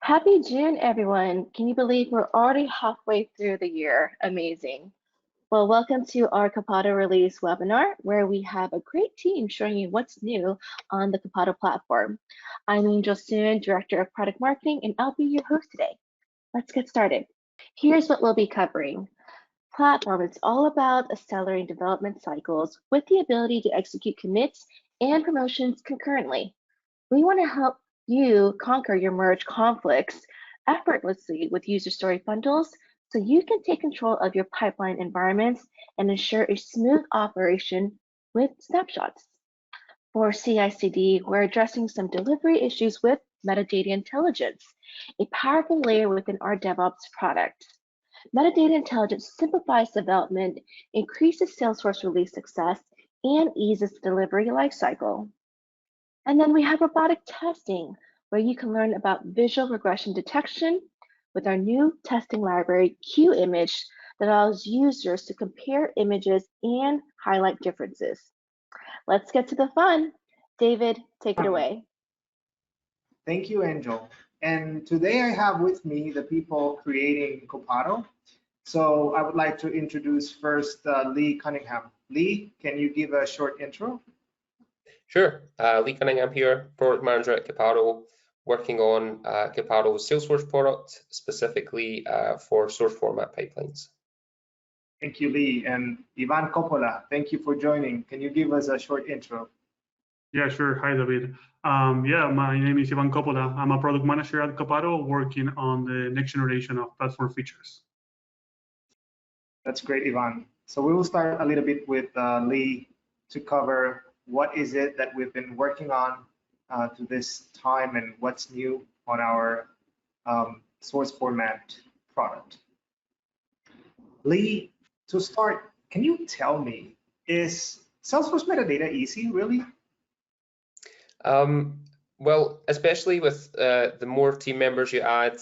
Happy June, everyone. Can you believe we're already halfway through the year? Amazing. Well, welcome to our Copado release webinar, where we have a great team showing you what's new on the Copado platform. I'm Angel Soon, Director of Product Marketing, and I'll be your host today. Let's get started. Here's what we'll be covering. Platform is all about accelerating development cycles with the ability to execute commits and promotions concurrently. We want to help you conquer your merge conflicts effortlessly with user story bundles so you can take control of your pipeline environments and ensure a smooth operation with snapshots. For CI/CD, we're addressing some delivery issues with metadata intelligence, a powerful layer within our DevOps product. Metadata intelligence simplifies development, increases Salesforce release success, and eases the delivery lifecycle. And then we have robotic testing, where you can learn about visual regression detection with our new testing library, QImage, that allows users to compare images and highlight differences. Let's get to the fun. David, take it away. Thank you, Angel. And today I have with me the people creating Copado. So I would like to introduce first Lee Cunningham. Lee, can you give a short intro? Sure. Lee Cunningham here, Product Manager at Copado, working on Copado's Salesforce product, specifically for source format pipelines. Thank you, Lee. And Ivan Coppola, thank you for joining. Can you give us a short intro? Yeah, sure. Hi, David. My name is Ivan Coppola. I'm a product manager at Copado, working on the next generation of platform features. That's great, Ivan. So we will start a little bit with Lee to cover what is it that we've been working on to this time and what's new on our source format product. Lee, to start, can you tell me, is Salesforce metadata easy, really? Well, especially with the more team members you add,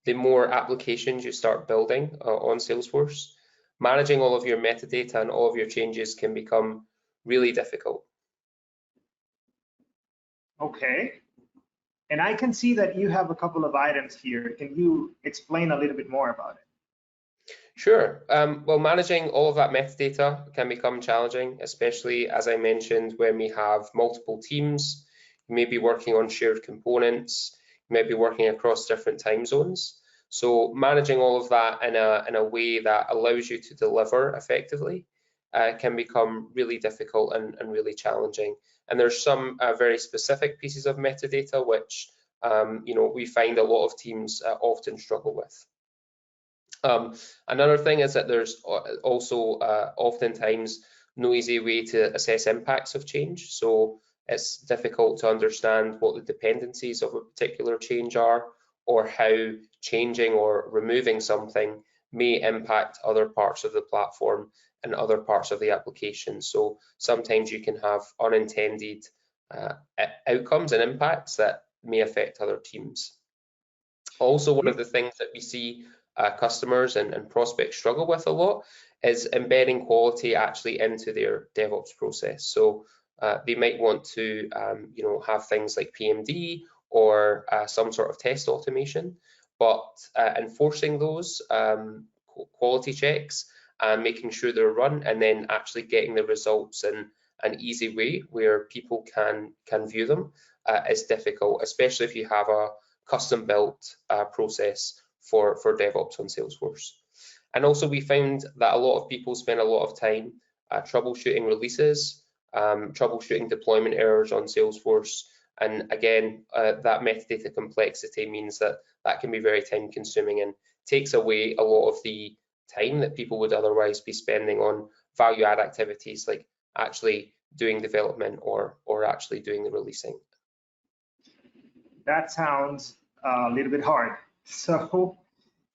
the more applications you start building on Salesforce, managing all of your metadata and all of your changes can become really difficult. Okay. And I can see that you have a couple of items here. Can you explain a little bit more about it? Sure. Well, managing all of that metadata can become challenging, especially, as I mentioned, when we have multiple teams. You may be working on shared components, you may be working across different time zones. So managing all of that in a way that allows you to deliver effectively can become really difficult and really challenging. And there's some very specific pieces of metadata which we find a lot of teams often struggle with. Another thing is that there's also oftentimes no easy way to assess impacts of change. So it's difficult to understand what the dependencies of a particular change are, or how changing or removing something may impact other parts of the platform and other parts of the application. So sometimes you can have unintended outcomes and impacts that may affect other teams. Also, one of the things that we see customers and prospects struggle with a lot is embedding quality actually into their DevOps process. So they might want to have things like PMD or some sort of test automation, but enforcing those quality checks and making sure they're run, and then actually getting the results in an easy way where people can view them is difficult, especially if you have a custom built process for DevOps on Salesforce. And also we found that a lot of people spend a lot of time troubleshooting releases, troubleshooting deployment errors on Salesforce. And again, that metadata complexity means that can be very time consuming and takes away a lot of the time that people would otherwise be spending on value add activities like actually doing development or actually doing the releasing. That sounds a little bit hard. So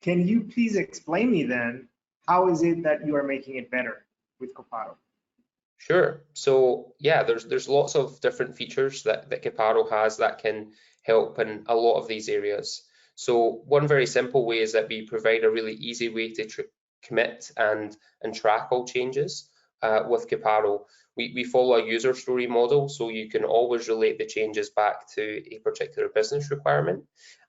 can you please explain me then, how is it that you are making it better with Copado? Sure. So yeah, there's lots of different features that Copado has that can help in a lot of these areas. So one very simple way is that we provide a really easy way to commit and track all changes with Copado, we follow a user story model, so you can always relate the changes back to a particular business requirement.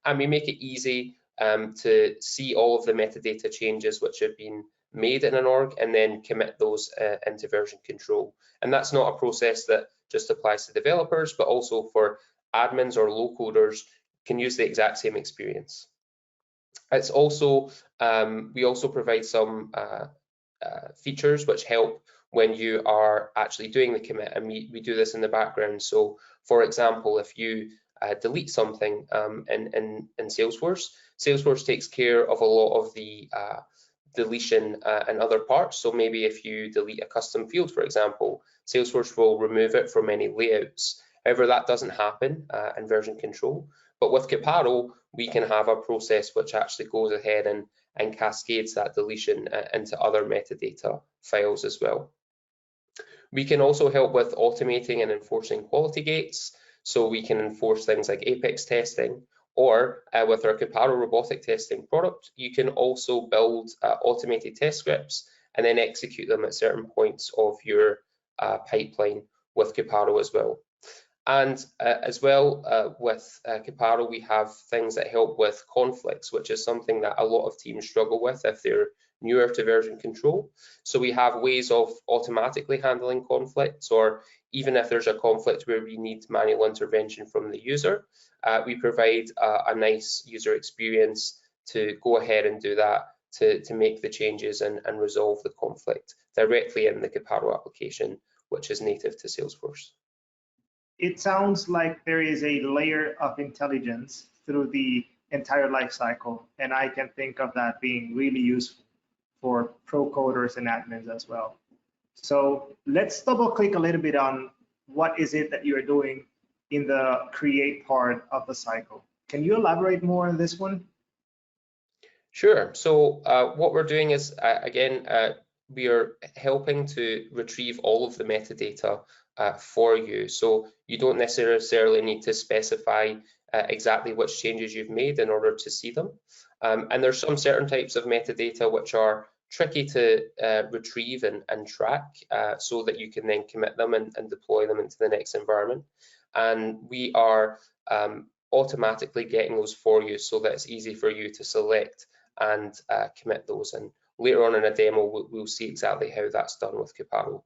And we make it easy to see all of the metadata changes which have been made in an org and then commit those into version control. And that's not a process that just applies to developers, but also for admins or low coders can use the exact same experience. It's also, we also provide some features which help when you are actually doing the commit, and we do this in the background. So for example, if you delete something in Salesforce, Salesforce takes care of a lot of the deletion and other parts. So maybe if you delete a custom field, for example, Salesforce will remove it from any layouts. However, that doesn't happen in version control. But with Copado, we can have a process which actually goes ahead and cascades that deletion into other metadata files as well. We can also help with automating and enforcing quality gates. So we can enforce things like Apex testing, or with our Copado Robotic Testing product, you can also build automated test scripts and then execute them at certain points of your pipeline with Copado as well. And as well with Copado, we have things that help with conflicts, which is something that a lot of teams struggle with if they're newer to version control. So we have ways of automatically handling conflicts, or even if there's a conflict where we need manual intervention from the user, we provide a nice user experience to go ahead and do that to make the changes and resolve the conflict directly in the Copado application, which is native to Salesforce. It sounds like there is a layer of intelligence through the entire life cycle, and I can think of that being really useful for pro coders and admins as well. So let's double click a little bit on what is it that you're doing in the create part of the cycle. Can you elaborate more on this one? Sure. So what we're doing is, again, we are helping to retrieve all of the metadata for you. So you don't necessarily need to specify exactly which changes you've made in order to see them. And there's some certain types of metadata which are tricky to retrieve and track so that you can then commit them and deploy them into the next environment. And we are automatically getting those for you so that it's easy for you to select and commit those. And later on in a demo, we'll see exactly how that's done with Copado.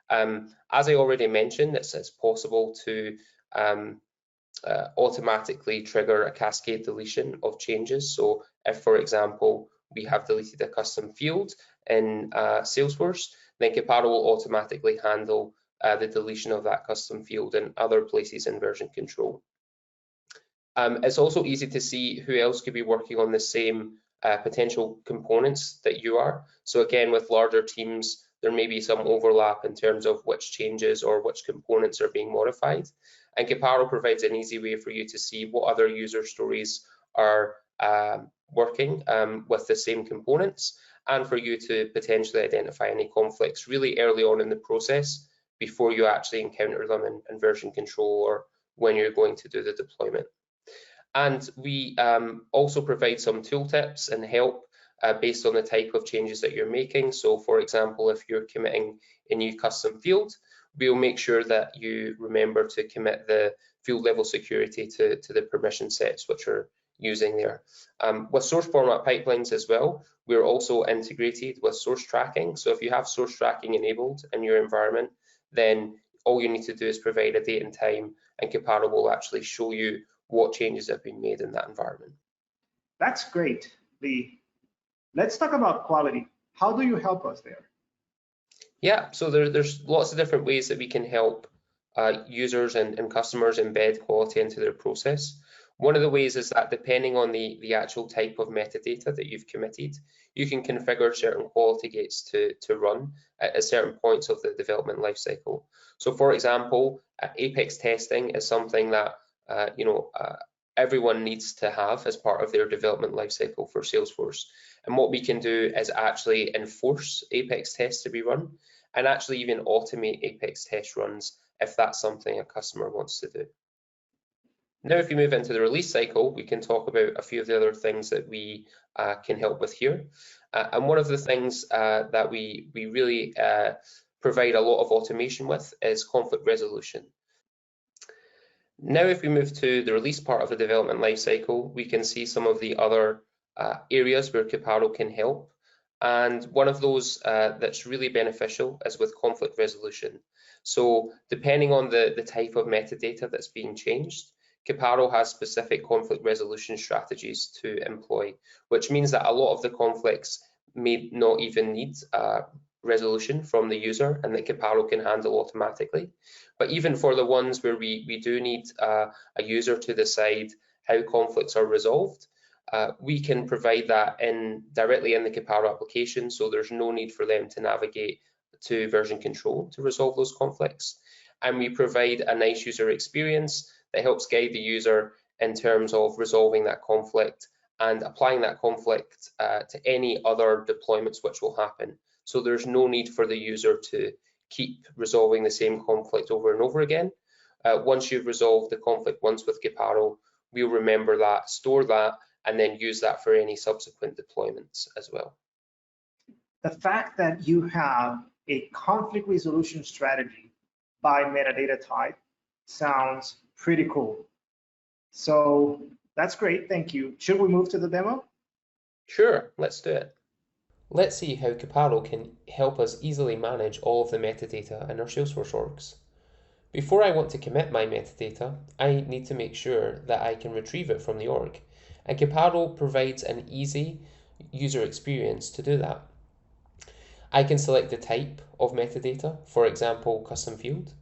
As I already mentioned, it's possible to automatically trigger a cascade deletion of changes. So if, for example, we have deleted a custom field in Salesforce, then Copado will automatically handle the deletion of that custom field in other places in version control. It's also easy to see who else could be working on the same potential components that you are. So again, with larger teams, there may be some overlap in terms of which changes or which components are being modified. And Copado provides an easy way for you to see what other user stories are working with the same components, and for you to potentially identify any conflicts really early on in the process before you actually encounter them in version control or when you're going to do the deployment. And we also provide some tooltips and help based on the type of changes that you're making. So for example, if you're committing a new custom field, we'll make sure that you remember to commit the field level security to the permission sets which are using there. With source format pipelines as well, we're also integrated with source tracking. So if you have source tracking enabled in your environment, then all you need to do is provide a date and time, and Copado will actually show you what changes have been made in that environment. That's great, Lee. Let's talk about quality. How do you help us there? Yeah, so there's lots of different ways that we can help users and customers embed quality into their process. One of the ways is that depending on the actual type of metadata that you've committed, you can configure certain quality gates to run at certain points of the development lifecycle. So for example, Apex testing is something that everyone needs to have as part of their development lifecycle for Salesforce. And what we can do is actually enforce Apex tests to be run, and actually even automate Apex test runs if that's something a customer wants to do. Now, if you move into the release cycle, we can talk about a few of the other things that we can help with here. And one of the things that we really provide a lot of automation with is conflict resolution. Now, if we move to the release part of the development lifecycle, we can see some of the other areas where Copado can help. And one of those that's really beneficial is with conflict resolution. So depending on the type of metadata that's being changed, Copado has specific conflict resolution strategies to employ, which means that a lot of the conflicts may not even need resolution from the user and that Copado can handle automatically. But even for the ones where we do need a user to decide how conflicts are resolved, we can provide that directly in the Copado application, so there's no need for them to navigate to version control to resolve those conflicts. And we provide a nice user experience that helps guide the user in terms of resolving that conflict and applying that conflict to any other deployments which will happen. So there's no need for the user to keep resolving the same conflict over and over again. Once you've resolved the conflict once with Copado, we'll remember that, store that, and then use that for any subsequent deployments as well. The fact that you have a conflict resolution strategy by metadata type sounds pretty cool. So that's great, thank you. Should we move to the demo? Sure, let's do it. Let's see how Copado can help us easily manage all of the metadata in our Salesforce orgs. Before I want to commit my metadata, I need to make sure that I can retrieve it from the org. And Copado provides an easy user experience to do that. I can select the type of metadata, for example, custom field,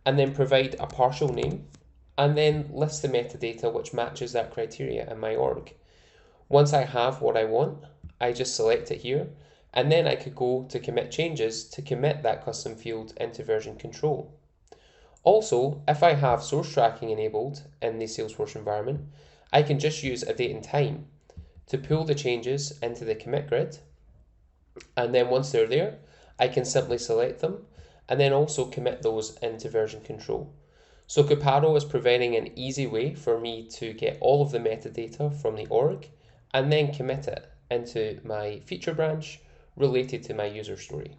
and then provide a partial name, and then list the metadata which matches that criteria in my org. Once I have what I want, I just select it here, and then I could go to commit changes to commit that custom field into version control. Also, if I have source tracking enabled in the Salesforce environment, I can just use a date and time to pull the changes into the commit grid. And then once they're there, I can simply select them and then also commit those into version control. So Copado is providing an easy way for me to get all of the metadata from the org and then commit it into my feature branch related to my user story.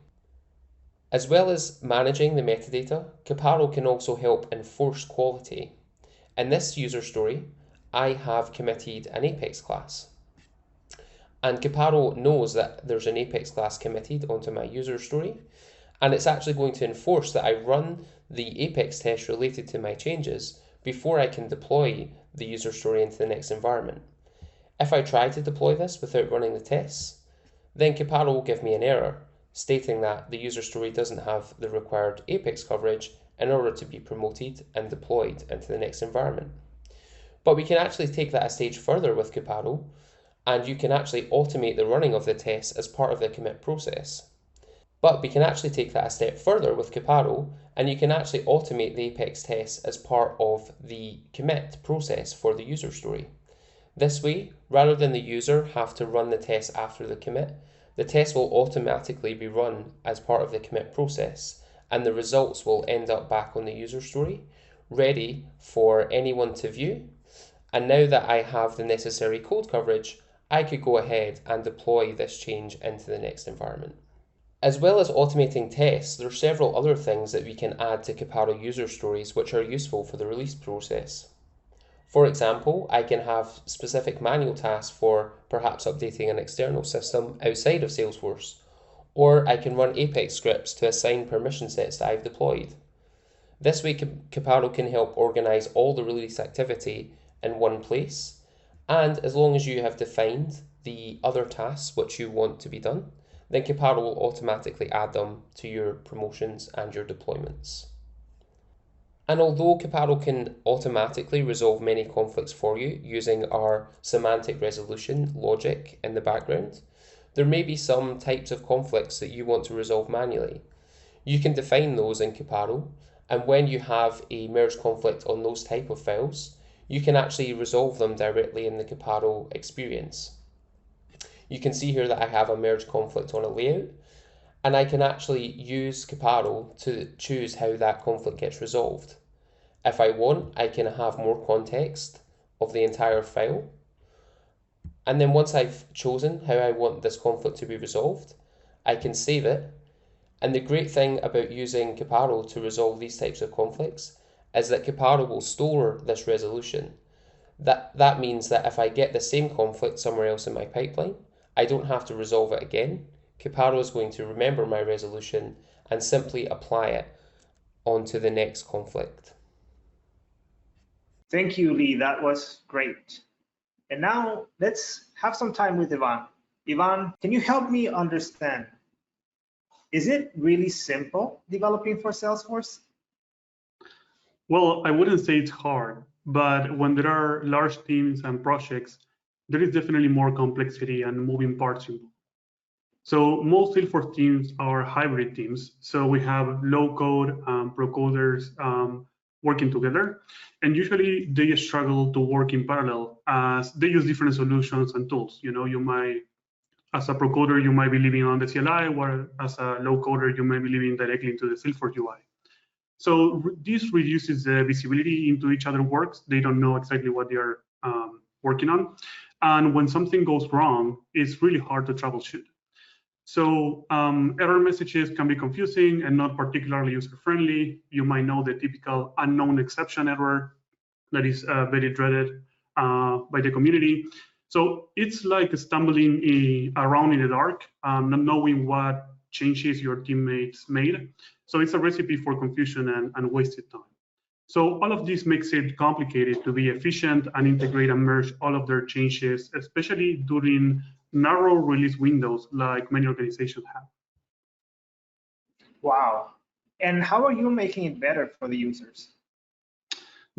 As well as managing the metadata, Copado can also help enforce quality. In this user story, I have committed an Apex class. And Copado knows that there's an Apex class committed onto my user story, and it's actually going to enforce that I run the Apex test related to my changes before I can deploy the user story into the next environment. If I try to deploy this without running the tests, then Copado will give me an error stating that the user story doesn't have the required Apex coverage in order to be promoted and deployed into the next environment. But we can actually take that a stage further with Copado, and you can actually automate the running of the tests as part of the commit process. But we can actually take that a step further with Copado, and you can actually automate the Apex tests as part of the commit process for the user story. This way, rather than the user have to run the test after the commit, the test will automatically be run as part of the commit process, and the results will end up back on the user story, ready for anyone to view. And now that I have the necessary code coverage, I could go ahead and deploy this change into the next environment. As well as automating tests, there are several other things that we can add to Copado user stories which are useful for the release process. For example, I can have specific manual tasks for perhaps updating an external system outside of Salesforce, or I can run Apex scripts to assign permission sets that I've deployed. This way, Copado can help organize all the release activity in one place, and as long as you have defined the other tasks which you want to be done, then Copado will automatically add them to your promotions and your deployments. And although Copado can automatically resolve many conflicts for you using our semantic resolution logic in the background, there may be some types of conflicts that you want to resolve manually. You can define those in Copado, and when you have a merge conflict on those type of files, you can actually resolve them directly in the Copado experience. You can see here that I have a merge conflict on a layout, and I can actually use Copado to choose how that conflict gets resolved. If I want, I can have more context of the entire file. And then once I've chosen how I want this conflict to be resolved, I can save it. And the great thing about using Copado to resolve these types of conflicts is that Copado will store this resolution. That means that if I get the same conflict somewhere else in my pipeline, I don't have to resolve it again. Copado is going to remember my resolution and simply apply it onto the next conflict. Thank you, Lee. That was great. And now let's have some time with Ivan. Ivan, can you help me understand? Is it really simple developing for Salesforce? Well, I wouldn't say it's hard, but when there are large teams and projects, there is definitely more complexity and moving parts involved. So most Salesforce teams are hybrid teams. So we have low code, pro coders working together. And usually they struggle to work in parallel as they use different solutions and tools. You know, you might, as a pro coder, you might be living on the CLI, or as a low coder, you might be living directly into the Salesforce UI. So this reduces the visibility into each other's works. They don't know exactly what they are working on. And when something goes wrong, it's really hard to troubleshoot. So error messages can be confusing and not particularly user-friendly. You might know the typical unknown exception error that is very dreaded by the community. So it's like stumbling around in the dark, not knowing what changes your teammates made. So it's a recipe for confusion and wasted time. So all of this makes it complicated to be efficient and integrate and merge all of their changes, especially during narrow release windows like many organizations have. Wow. And how are you making it better for the users?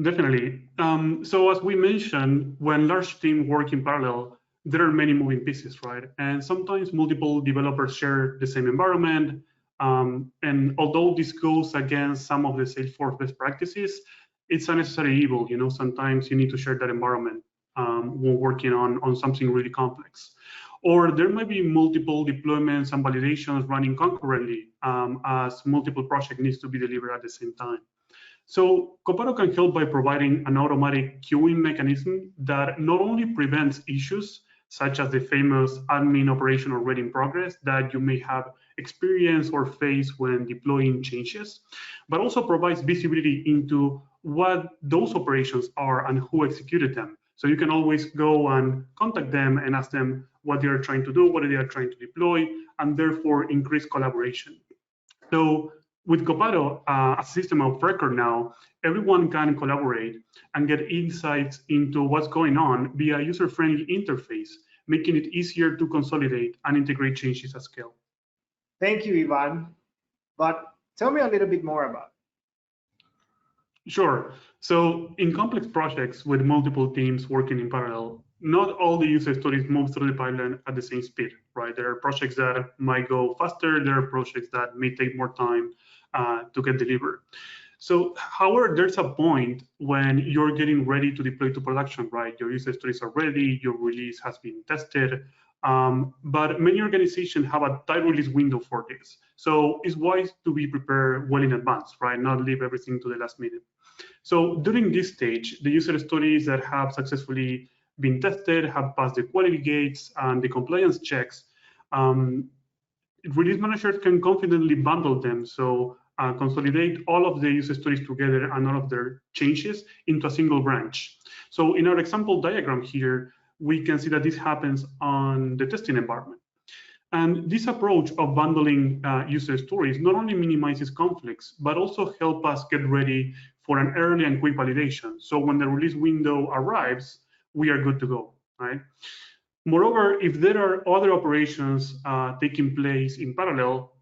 Definitely. So as we mentioned, when large teams work in parallel, there are many moving pieces, right? And sometimes multiple developers share the same environment. And although this goes against some of the Salesforce best practices, it's a necessary evil. You know, sometimes you need to share that environment when working on something really complex. Or there might be multiple deployments and validations running concurrently as multiple projects needs to be delivered at the same time. So Copado can help by providing an automatic queuing mechanism that not only prevents issues such as the famous admin operation already in progress that you may have experienced or faced when deploying changes, but also provides visibility into what those operations are and who executed them. So you can always go and contact them and ask them what they are trying to do, what they are trying to deploy, and therefore increase collaboration. So with Copado, a system of record now, everyone can collaborate and get insights into what's going on via a user-friendly interface, making it easier to consolidate and integrate changes at scale. Thank you, Ivan. But tell me a little bit more about it. Sure. So in complex projects with multiple teams working in parallel, not all the user stories move through the pipeline at the same speed, right? There are projects that might go faster. There are projects that may take more time to get delivered. So, however, there's a point when you're getting ready to deploy to production, right? Your user stories are ready, your release has been tested, but many organizations have a tight release window for this. So it's wise to be prepared well in advance, right? Not leave everything to the last minute. So during this stage, the user stories that have successfully been tested, have passed the quality gates and the compliance checks, release managers can confidently bundle them. So consolidate all of the user stories together and all of their changes into a single branch. So in our example diagram here, we can see that this happens on the testing environment. And this approach of bundling user stories not only minimizes conflicts, but also help us get ready for an early and quick validation. So when the release window arrives, we are good to go, right? Moreover, if there are other operations taking place in parallel,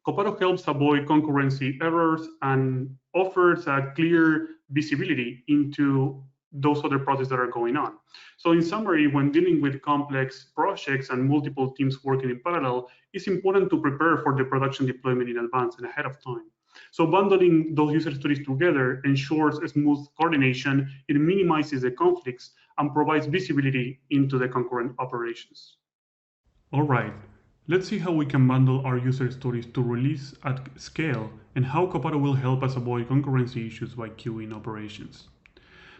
Copado helps avoid concurrency errors and offers a clear visibility into those other processes that are going on. So in summary, when dealing with complex projects and multiple teams working in parallel, it's important to prepare for the production deployment in advance and ahead of time. So bundling those user stories together ensures a smooth coordination, it minimizes the conflicts, and provides visibility into the concurrent operations. All right, let's see how we can bundle our user stories to release at scale and how Copado will help us avoid concurrency issues by queuing operations.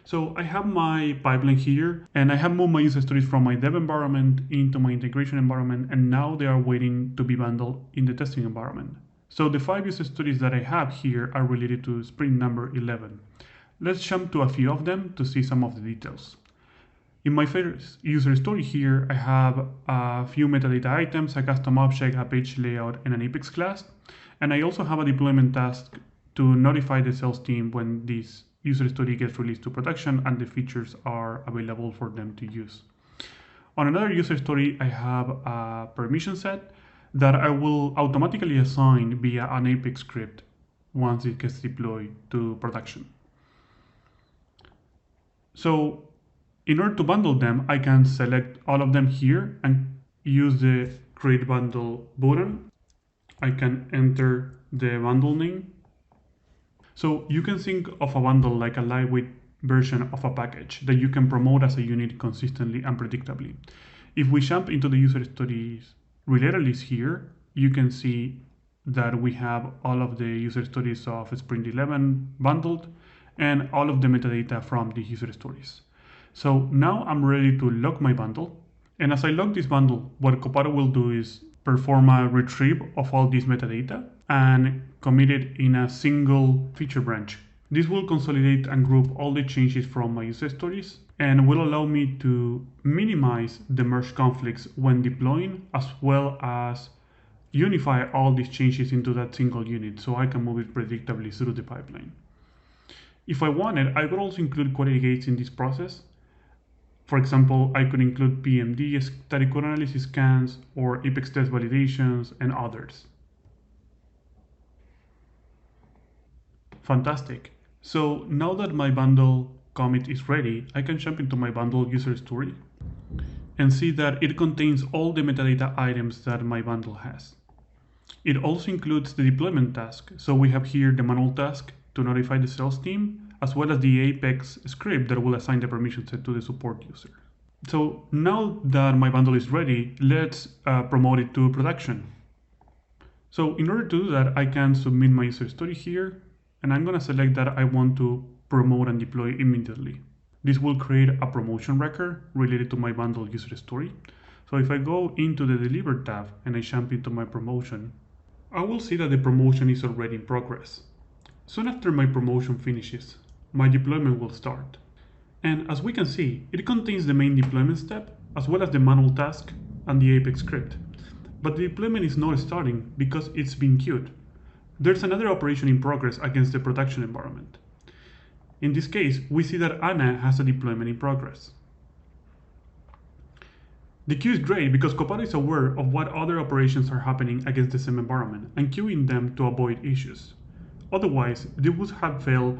So I have my pipeline here, and I have moved my user stories from my dev environment into my integration environment, and now they are waiting to be bundled in the testing environment. So the 5 user stories that I have here are related to sprint number 11. Let's jump to a few of them to see some of the details. In my first user story here, I have a few metadata items, a custom object, a page layout, and an Apex class. And I also have a deployment task to notify the sales team when this user story gets released to production and the features are available for them to use. On another user story, I have a permission set that I will automatically assign via an Apex script once it gets deployed to production. So in order to bundle them, I can select all of them here and use the create bundle button. I can enter the bundle name. So you can think of a bundle like a lightweight version of a package that you can promote as a unit consistently and predictably. If we jump into the user stories related list here, you can see that we have all of the user stories of Sprint 11 bundled and all of the metadata from the user stories. So now I'm ready to lock my bundle. And as I lock this bundle, what Copado will do is perform a retrieve of all this metadata and commit it in a single feature branch. This will consolidate and group all the changes from my user stories and will allow me to minimize the merge conflicts when deploying, as well as unify all these changes into that single unit so I can move it predictably through the pipeline. If I wanted, I could also include quality gates in this process. For example, I could include PMD, static code analysis scans, or Apex test validations, and others. Fantastic. So now that my bundle commit is ready, I can jump into my bundle user story and see that it contains all the metadata items that my bundle has. It also includes the deployment task. So we have here the manual task to notify the sales team, as well as the Apex script that will assign the permission set to the support user. So now that my bundle is ready, let's promote it to production. So in order to do that, I can submit my user story here, and I'm gonna select that I want to promote and deploy immediately. This will create a promotion record related to my bundle user story. So if I go into the Deliver tab and I jump into my promotion, I will see that the promotion is already in progress. Soon after my promotion finishes, my deployment will start. And as we can see, it contains the main deployment step, as well as the manual task and the Apex script. But the deployment is not starting because it's been queued. There's another operation in progress against the production environment. In this case, we see that Anna has a deployment in progress. The queue is great because Copado is aware of what other operations are happening against the same environment and queuing them to avoid issues. Otherwise, they would have failed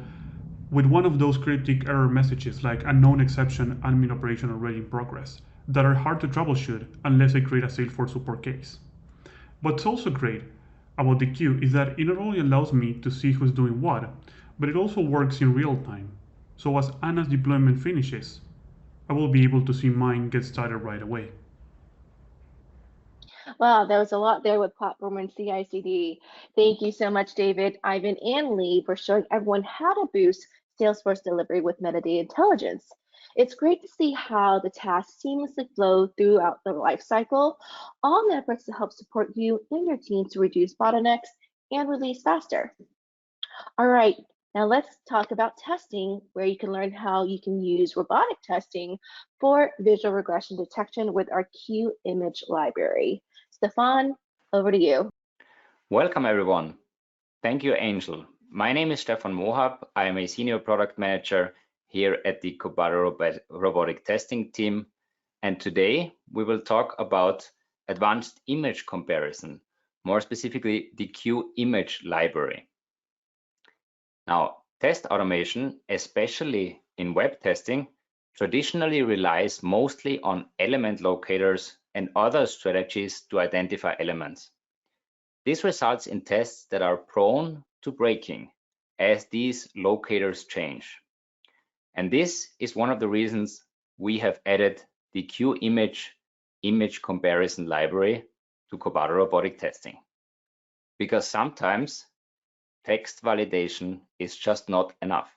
with one of those cryptic error messages like a known exception admin operation already in progress that are hard to troubleshoot unless I create a Salesforce support case. What's also great about the queue is that it not only allows me to see who's doing what, but it also works in real time. So as Anna's deployment finishes, I will be able to see mine get started right away. Wow, there was a lot there with platform and CI/CD. Thank you so much, David, Ivan, and Lee for showing everyone how to boost Salesforce delivery with metadata intelligence. It's great to see how the tasks seamlessly flow throughout the lifecycle, all in efforts to help support you and your team to reduce bottlenecks and release faster. All right, now let's talk about testing, where you can learn how you can use robotic testing for visual regression detection with our Q image library. Stefan, over to you. Welcome, everyone. Thank you, Angel. My name is Stefan Mohab. I am a senior product manager here at the Copado Robotic Testing team. And today we will talk about advanced image comparison, more specifically the Q image library. Now, test automation, especially in web testing, traditionally relies mostly on element locators and other strategies to identify elements. This results in tests that are prone to breaking as these locators change. And this is one of the reasons we have added the Q image comparison library to Copado Robotic Testing. Because sometimes text validation is just not enough.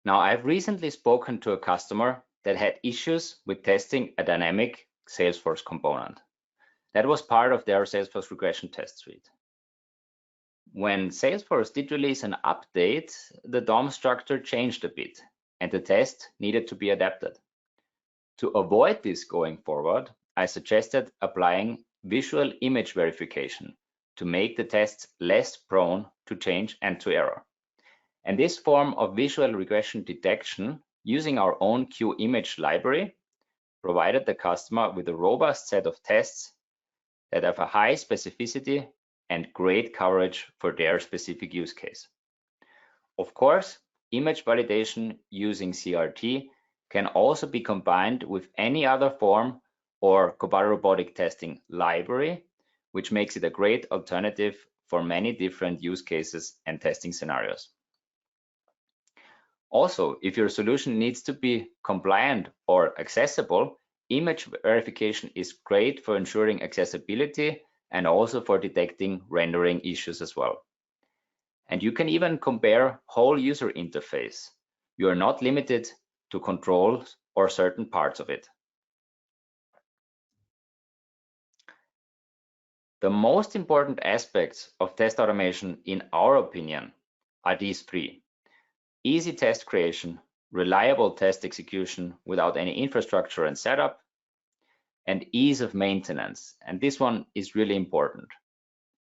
Now, I've recently spoken to a customer that had issues with testing a dynamic Salesforce component. That was part of their Salesforce regression test suite. When Salesforce did release an update, the DOM structure changed a bit, and the test needed to be adapted. To avoid this going forward, I suggested applying visual image verification to make the tests less prone to change and to error. And this form of visual regression detection using our own QImage library provided the customer with a robust set of tests that have a high specificity and great coverage for their specific use case. Of course, image validation using CRT can also be combined with any other form or Copado Robotic Testing library, which makes it a great alternative for many different use cases and testing scenarios. Also, if your solution needs to be compliant or accessible, image verification is great for ensuring accessibility and also for detecting rendering issues as well. And you can even compare whole user interface. You are not limited to controls or certain parts of it. The most important aspects of test automation, in our opinion, are these three: easy test creation, reliable test execution without any infrastructure and setup, and ease of maintenance. And this one is really important.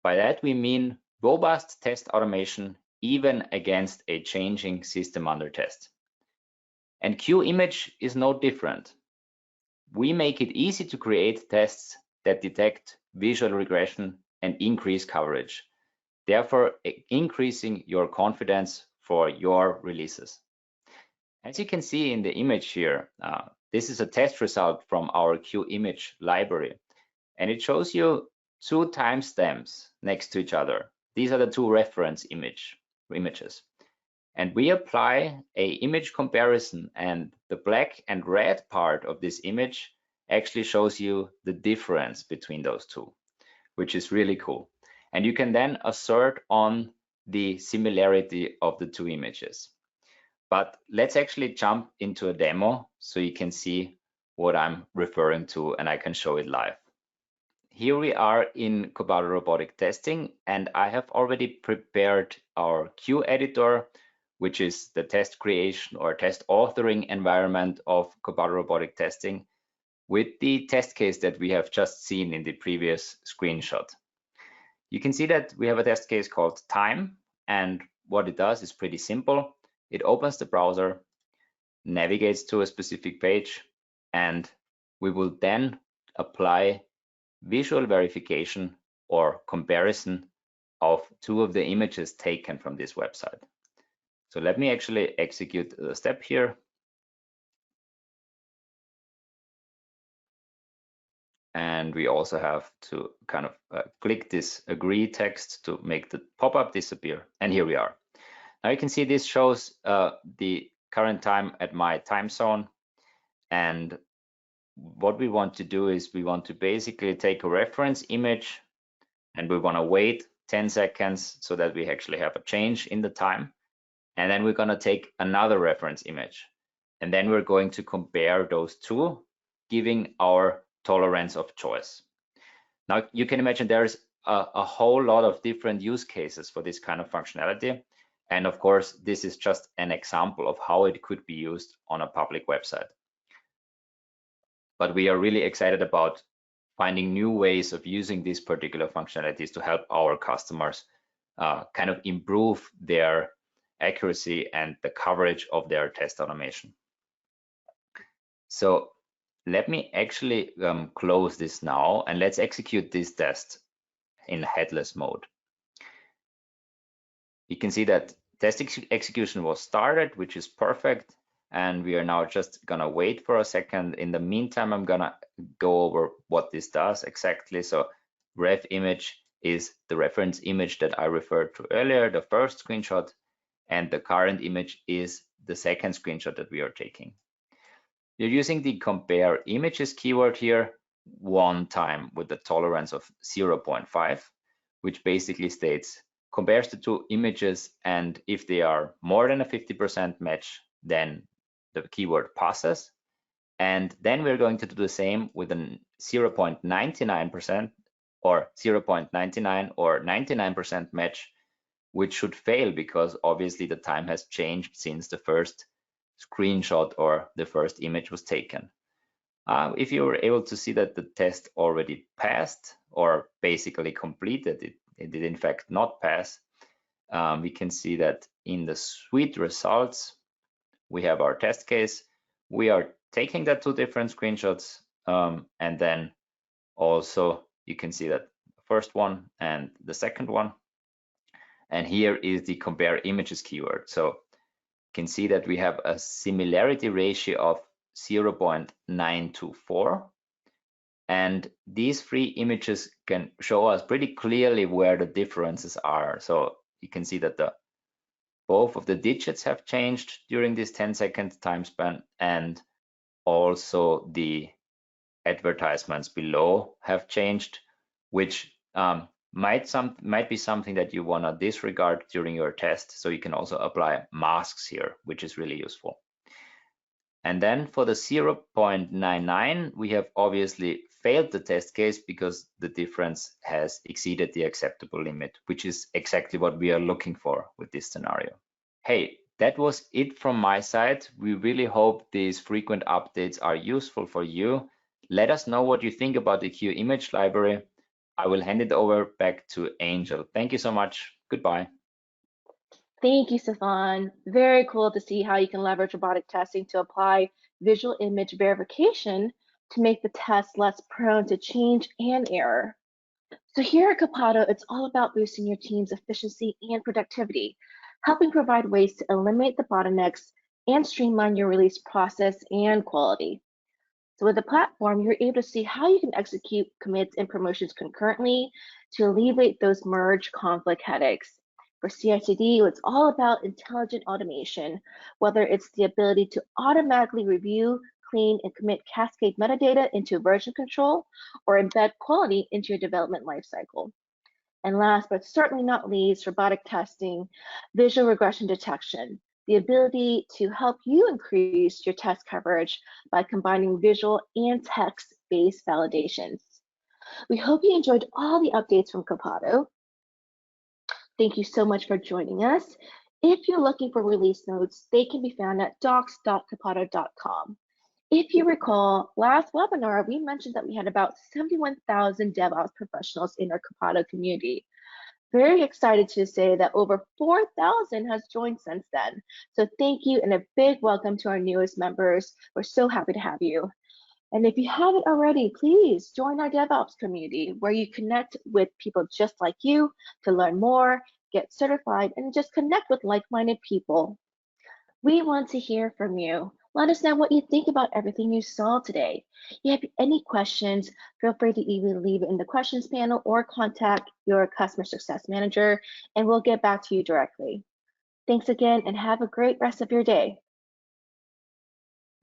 By that, we mean robust test automation even against a changing system under test. And QImage is no different. We make it easy to create tests that detect visual regression and increase coverage, therefore increasing your confidence for your releases. As you can see in the image here, this is a test result from our QImage library, and it shows you two timestamps next to each other. These are the two reference images. And we apply a image comparison, and the black and red part of this image actually shows you the difference between those two, which is really cool. And you can then assert on the similarity of the two images. But let's actually jump into a demo so you can see what I'm referring to, and I can show it live. Here we are in Copado Robotic Testing, and I have already prepared our Q editor, which is the test creation or test authoring environment of Copado Robotic Testing, with the test case that we have just seen in the previous screenshot. You can see that we have a test case called time, and what it does is pretty simple. It opens the browser, navigates to a specific page, and we will then apply visual verification or comparison of two of the images taken from this website. So let me actually execute the step here. And we also have to kind of click this agree text to make the pop-up disappear. And here we are. Now you can see this shows the current time at my time zone. And what we want to do is we want to basically take a reference image and we want to wait 10 seconds so that we actually have a change in the time. And then we're going to take another reference image. And then we're going to compare those two, giving our tolerance of choice. Now you can imagine there's a whole lot of different use cases for this kind of functionality. And of course, this is just an example of how it could be used on a public website. But we are really excited about finding new ways of using these particular functionalities to help our customers kind of improve their accuracy and the coverage of their test automation. So let me actually close this now, and let's execute this test in headless mode. You can see that test execution was started, which is perfect. And we are now just gonna wait for a second. In the meantime, I'm gonna go over what this does exactly. So ref image is the reference image that I referred to earlier, the first screenshot, and the current image is the second screenshot that we are taking. You're using the compare images keyword here one time with the tolerance of 0.5, which basically states compares the two images, and if they are more than a 50% match, then the keyword passes. And then we're going to do the same with a 0.99% or 0.99 or 99% match, which should fail because obviously the time has changed since the first screenshot or the first image was taken. If you were able to see that the test already passed or basically completed, it did in fact not pass, we can see that in the suite results, we have our test case. We are taking the two different screenshots, and then also you can see that the first one and the second one. And here is the compare images keyword. So you can see that we have a similarity ratio of 0.924. And these three images can show us pretty clearly where the differences are. So you can see that both of the digits have changed during this 10-second time span, and also the advertisements below have changed, which might be something that you want to disregard during your test. So you can also apply masks here, which is really useful. And then for the 0.99, we have obviously failed the test case because the difference has exceeded the acceptable limit, which is exactly what we are looking for with this scenario. Hey, that was it from my side. We really hope these frequent updates are useful for you. Let us know what you think about the Q image library. I will hand it over back to Angel. Thank you so much. Goodbye. Thank you, Stefan. Very cool to see how you can leverage robotic testing to apply visual image verification to make the test less prone to change and error. So here at Copado, it's all about boosting your team's efficiency and productivity, helping provide ways to eliminate the bottlenecks and streamline your release process and quality. So with the platform, you're able to see how you can execute commits and promotions concurrently to alleviate those merge conflict headaches. For CI/CD, it's all about intelligent automation, whether it's the ability to automatically review, clean, and commit cascade metadata into version control, or embed quality into your development lifecycle. And last but certainly not least, robotic testing, visual regression detection, the ability to help you increase your test coverage by combining visual and text-based validations. We hope you enjoyed all the updates from Copado. Thank you so much for joining us. If you're looking for release notes, they can be found at docs.copado.com. If you recall, last webinar, we mentioned that we had about 71,000 DevOps professionals in our Copado community. Very excited to say that over 4,000 has joined since then. So thank you and a big welcome to our newest members. We're so happy to have you. And if you haven't already, please join our DevOps community where you connect with people just like you to learn more, get certified, and just connect with like-minded people. We want to hear from you. Let us know what you think about everything you saw today. If you have any questions, feel free to either leave it in the questions panel or contact your customer success manager, and we'll get back to you directly. Thanks again, and have a great rest of your day.